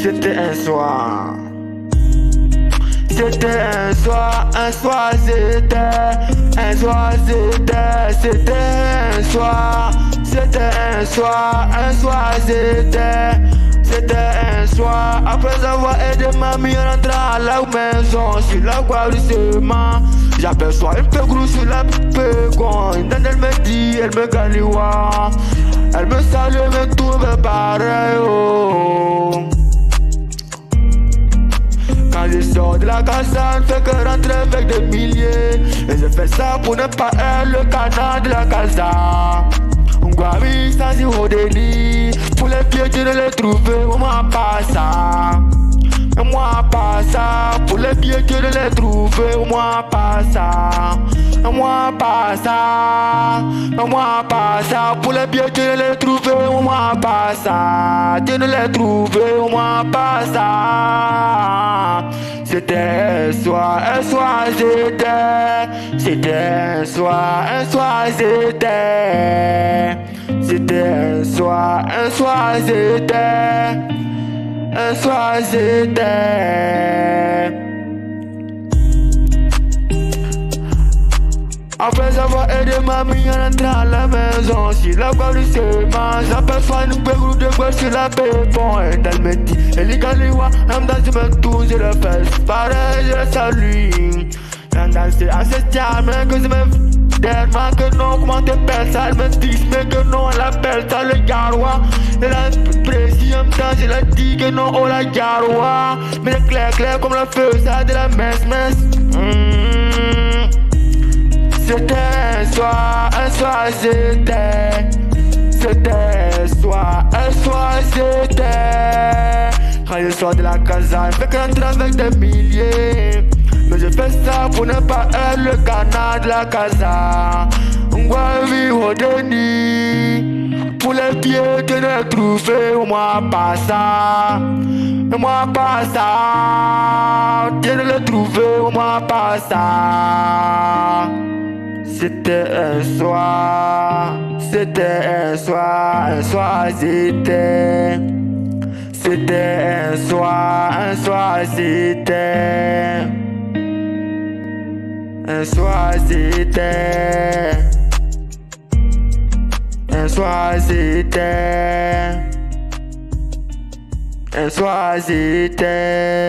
C'était un soir. C'était un soir c'était un soir, c'était un soir, c'était un soir, c'était un soir. Après avoir aidé mamie en entrant à la maison, sur la voie doucement, j'aperçois une peu gros sur la pégon. Elle me dit, elle me gagne, elle me salue, me trouve pareil. Oh. Quand je sors de la casa, ne fait que rentrer avec des milliers. Et je fais ça pour ne pas être le canard de la casa. On guarit sans y redéni. Pour les pieds, tu ne les trouves, moi pas ça. Moi pas ça. Pour les pieds, tu ne les trouves, moi pas ça. Moi pas ça. Moi pas ça. Pour les pieds, tu ne les trouves, moi pas ça. Tu ne les trouves, moi pas ça. C'était un soir, c'était un soir, c'était. C'était un soir, c'était. Un soir, c'était. Après avoir aidé mamie en entrant à la maison, si la voix du sément, j'aperçois une belle de bois sur la pépon. Et elle me dit, elle est galiwa, elle me danse, je me tourne, je le fais, pareil, je la salue. Elle danse à ce diable, que je me tellement que non, comment t'appelles ça? Elle me dit, mais que non, elle appelle ça le garoua. Elle a précis en même temps, je la dis que non, oh la garoua. Mais c'est clair, comme le feu, ça de la messe. C'était un soir, c'était. C'était un soir, c'était. Quand je sors de la casa, je fais que rentrer avec des milliers. Mais je fais ça pour ne pas être le canard de la casa. On va vivre au déni. Pour les pieds, tu ne trouves, moi pas ça. Moi pas ça. Tu ne le trouves, moi pas ça. C'était un soir, c'était. C'était un soir, c'était. Un soir, c'était. Un soir, c'était. Un soir, c'était.